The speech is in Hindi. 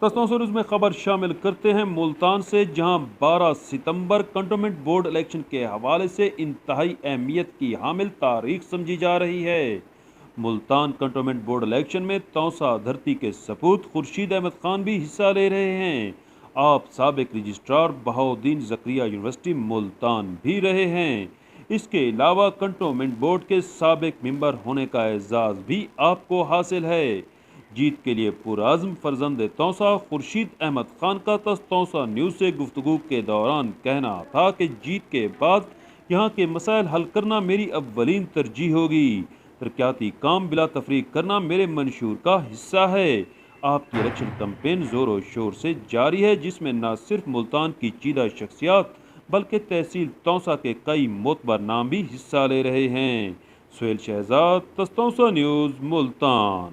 तस्तों न्यूज़ में खबर शामिल करते हैं मुल्तान से, जहां 12 सितंबर कंटोनमेंट बोर्ड इलेक्शन के हवाले से इंतहाई अहमियत की हामिल तारीख समझी जा रही है। मुल्तान कंटोनमेंट बोर्ड इलेक्शन में तौसा धरती के सपूत खुर्शीद अहमद खान भी हिस्सा ले रहे हैं। आप साबिक रजिस्ट्रार बहाउद्दीन जकरिया यूनिवर्सिटी मुल्तान भी रहे हैं। इसके अलावा कंटोनमेंट बोर्ड के साबिक मेंबर होने का एजाज़ भी आपको हासिल है। जीत के लिए पुरआज़्म फर्जंद तौसा खुर्शीद अहमद खान का तौसा न्यूज़ से गुफ्तगू के दौरान कहना था कि जीत के बाद यहाँ के मसाइल हल करना मेरी अव्वलीन तरजीह होगी। तरक्याती काम बिला तफरीक करना मेरे मंशूर का हिस्सा है। आपकी इलेक्शन कैंपेन ज़ोर शोर से जारी है, जिसमें न सिर्फ मुल्तान की चीदा शख्सियात बल्कि तहसील तौसा के कई मोतबर नाम भी हिस्सा ले रहे हैं। सुहेल शहजाद, तौसा न्यूज़, मुल्तान।